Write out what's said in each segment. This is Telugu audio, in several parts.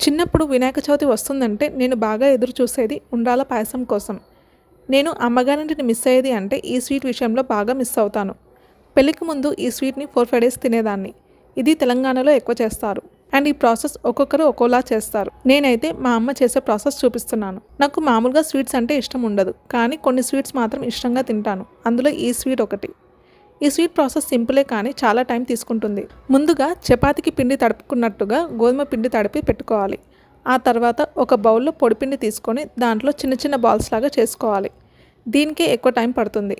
చిన్నప్పుడు వినాయక చవితి వస్తుందంటే నేను బాగా ఎదురు చూసేది ఉండ్రాల పాయసం కోసం. నేను అమ్మగారింటిని మిస్ అయ్యేది అంటే ఈ స్వీట్ విషయంలో బాగా మిస్ అవుతాను. పెళ్ళికి ముందు ఈ స్వీట్ని 4-5 డేస్ తినేదాన్ని. ఇది తెలంగాణలో ఎక్కువ చేస్తారు. అండ్ ఈ ప్రాసెస్ ఒక్కొక్కరు ఒక్కోలా చేస్తారు. నేనైతే మా అమ్మ చేసే ప్రాసెస్ చూపిస్తున్నాను. నాకు మామూలుగా స్వీట్స్ అంటే ఇష్టం ఉండదు, కానీ కొన్ని స్వీట్స్ మాత్రం ఇష్టంగా తింటాను. అందులో ఈ స్వీట్ ఒకటి. ఈ స్వీట్ ప్రాసెస్ సింపులే కానీ చాలా టైం తీసుకుంటుంది. ముందుగా చపాతీకి పిండి తడుపుకున్నట్టుగా గోధుమ పిండి తడిపి పెట్టుకోవాలి. ఆ తర్వాత ఒక బౌల్లో పొడిపిండి తీసుకొని దాంట్లో చిన్న చిన్న బాల్స్ లాగా చేసుకోవాలి. దీనికే ఎక్కువ టైం పడుతుంది.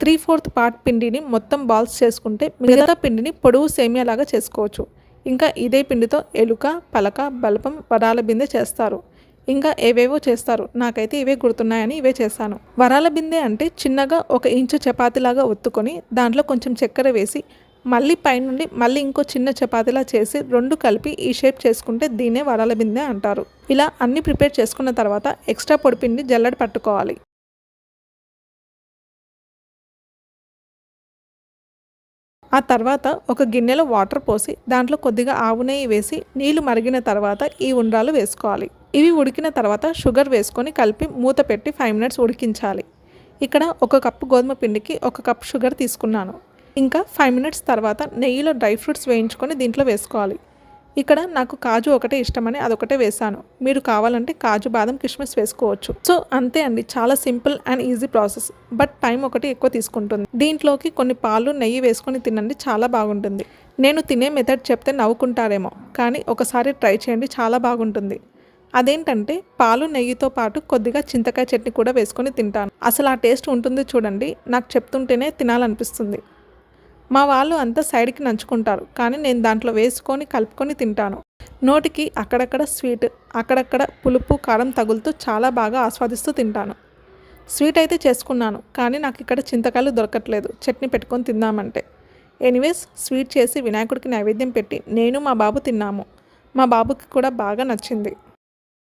3/4 పార్ట్ పిండిని మొత్తం బాల్స్ చేసుకుంటే మిగతా పిండిని పొడవు సేమియా లాగా చేసుకోవచ్చు. ఇంకా ఇదే పిండితో ఎలుక, పలక, బలపం, వరాల బిందె చేస్తారు. ఇంకా ఏవేవో చేస్తారు. నాకైతే ఇవే గుర్తున్నాయని ఇవే చేశాను. వరాల బిందె అంటే చిన్నగా 1 ఇంచు చపాతీలాగా ఒత్తుకొని దాంట్లో కొంచెం చక్కెర వేసి మళ్ళీ పైనుండి మళ్ళీ ఇంకో చిన్న చపాతీలా చేసి 2 కలిపి ఈ షేప్ చేసుకుంటే దీన్నే వరాల బిందె అంటారు. ఇలా అన్ని ప్రిపేర్ చేసుకున్న తర్వాత ఎక్స్ట్రా పొడిపిండి జల్లెడ పట్టుకోవాలి. ఆ తర్వాత ఒక గిన్నెలో వాటర్ పోసి దాంట్లో కొద్దిగా ఆవు నెయ్యి వేసి నీళ్లు మరిగిన తర్వాత ఈ ఉండ్రాలు వేసుకోవాలి. ఇవి ఉడికిన తర్వాత షుగర్ వేసుకొని కలిపి మూత పెట్టి 5 మినిట్స్ ఉడికించాలి. ఇక్కడ 1 కప్పు గోధుమ పిండికి 1 కప్ షుగర్ తీసుకున్నాను. ఇంకా 5 మినిట్స్ తర్వాత నెయ్యిలో డ్రై ఫ్రూట్స్ వేయించుకొని దీంట్లో వేసుకోవాలి. ఇక్కడ నాకు కాజు ఒకటే ఇష్టమని అదొకటే వేసాను. మీరు కావాలంటే కాజు, బాదం, కిస్మిస్ వేసుకోవచ్చు. సో అంతే అండి, చాలా simple and easy process. But time ఒకటి ఎక్కువ తీసుకుంటుంది. దీంట్లోకి కొన్ని పాలు, నెయ్యి వేసుకొని తినండి, చాలా బాగుంటుంది. నేను తినే మెథడ్ చెప్తే నవ్వుకుంటారేమో, కానీ ఒకసారి ట్రై చేయండి, చాలా బాగుంటుంది. అదేంటంటే పాలు, నెయ్యితో పాటు కొద్దిగా చింతకాయ చట్నీ కూడా వేసుకొని తింటాను. అసలు ఆ టేస్ట్ ఉంటుంది చూడండి, నాకు చెప్తుంటేనే తినాలనిపిస్తుంది. మా వాళ్ళు అంతా సైడ్కి నంచుకుంటారు, కానీ నేను దాంట్లో వేసుకొని కలుపుకొని తింటాను. నోటికి అక్కడక్కడ స్వీట్, అక్కడక్కడ పులుపు, కారం తగులుతూ చాలా బాగా ఆస్వాదిస్తూ తింటాను. స్వీట్ అయితే చేసుకున్నాను, కానీ నాకు ఇక్కడ చింతకాయలు దొరకట్లేదు చట్నీ పెట్టుకొని తిందామంటే. ఎనీవేస్, స్వీట్ చేసి వినాయకుడికి నైవేద్యం పెట్టి నేను మా బాబు తిన్నాము. మా బాబుకి కూడా బాగా నచ్చింది.